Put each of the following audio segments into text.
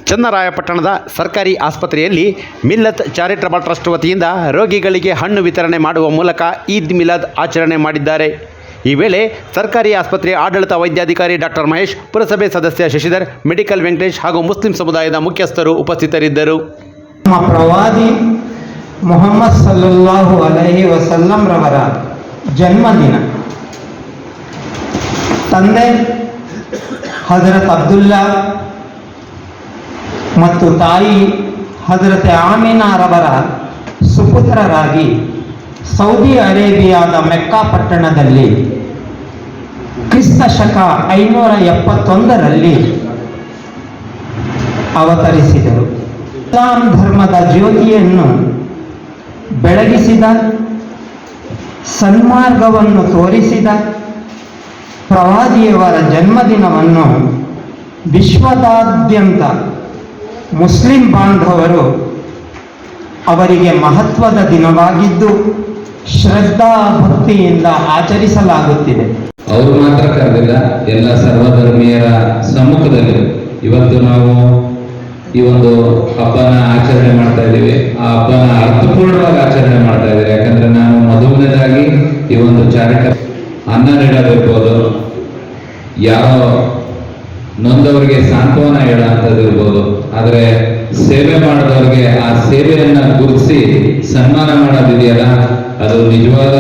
ಚನ್ನರಾಯಪಟ್ಟಣದ ಸರ್ಕಾರಿ ಆಸ್ಪತ್ರೆಯಲ್ಲಿ Millat charitable trust ವತಿಯಿಂದ ರೋಗಿಗಳಿಗೆ ಹಣ್ಣು ವಿತರಣೆ ಮಾಡುವ ಮೂಲಕ ಈದ್ ಮಿಲಾದ್ ಆಚರಣೆ ಮಾಡಿದ್ದಾರೆ. ಈ ವೇಳೆ ಸರ್ಕಾರಿ ಆಸ್ಪತ್ರೆ ಆಡಳಿತ ವೈದ್ಯಾಧಿಕಾರಿ ಡಾಕ್ಟರ್ ಮಹೇಶ್, ಪುರಸಭೆ ಸದಸ್ಯ ಶಶಿಧರ್, ಮೆಡಿಕಲ್ ವೆಂಕಟೇಶ್ ಹಾಗೂ ಮುಸ್ಲಿಂ ಸಮುದಾಯದ ಮುಖ್ಯಸ್ಥರು ಉಪಸ್ಥಿತರಿದ್ದರು. ನಮ್ಮ ಪ್ರವಾದಿ ಮುಹಮ್ಮದ್ ಸಲ್ಲಲ್ಲಾಹು ಅಲೈಹಿ ವಸಲ್ಲಂ ರವರ ಜನ್ಮದಿನ. ತಂದೆ ಹಜರತ್ ಅಬ್ದುಲ್ಲಾ ಮತ್ತು ತಾಯಿ ಹಜರತ್ ಆಮಿನಾರವರ ಸುಪುತ್ರರಾಗಿ ಸೌದಿ ಅರೇಬಿಯಾದ ಮೆಕ್ಕಾ ಪಟ್ಟಣದಲ್ಲಿ ಕ್ರಿಸ್ತ ಶಕ 571ರಲ್ಲಿ ಅವತರಿಸಿದರು. ಇಸ್ಲಾಂ ಧರ್ಮದ ಜ್ಯೋತಿಯನ್ನು ಬೆಳಗಿಸಿದ, ಸನ್ಮಾರ್ಗವನ್ನು ತೋರಿಸಿದ ಪ್ರವಾದಿಯವರ ಜನ್ಮದಿನವನ್ನು ವಿಶ್ವದಾದ್ಯಂತ ಮುಸ್ಲಿಂ ಬಾಂಧವರು ಅವರಿಗೆ ಮಹತ್ವದ ದಿನವಾಗಿದ್ದು ಶ್ರದ್ಧಾ ಭಕ್ತಿಯಿಂದ ಆಚರಿಸಲಾಗುತ್ತಿದೆ. ಅವರು ಮಾತ್ರ ಕರೆದಿಲ್ಲ, ಎಲ್ಲ ಸರ್ವಧರ್ಮೀಯರ ಸಮ್ಮುಖದಲ್ಲಿ ಇವತ್ತು ನಾವು ಈ ಒಂದು ಹಬ್ಬನ ಆಚರಣೆ ಮಾಡ್ತಾ ಇದ್ದೀವಿ. ಆ ಹಬ್ಬನ ಅರ್ಥಪೂರ್ಣವಾಗಿ ಆಚರಣೆ ಮಾಡ್ತಾ ಇದ್ದೀವಿ. ಯಾಕಂದ್ರೆ ನಾವು ಮೊದಲನೇದಾಗಿ ಈ ಒಂದು ಚಾರಿಟಬಲ್ ಅನ್ನ ನೀಡೋದಿರ್ಬೋದು, ಯಾರೋ ನೊಂದವರಿಗೆ ಸಾಂತ್ವನ ಹೇಳೋಂಥದ್ದು ಇರ್ಬೋದು, ಆದರೆ ಸೇವೆ ಮಾಡಿದವರಿಗೆ ಆ ಸೇವೆಯನ್ನ ಗುರುತಿಸಿ ಸನ್ಮಾನ ಮಾಡೋದಿದೆಯಲ್ಲ, ಅದು ನಿಜವಾದ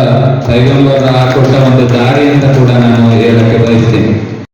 ಪೈಗಂಬರ ಕೊಟ್ಟ ಒಂದು ದಾರಿ ಅಂತ ಕೂಡ ನಾನು ಹೇಳಕ್ಕೆ ಬಯಸ್ತೀನಿ.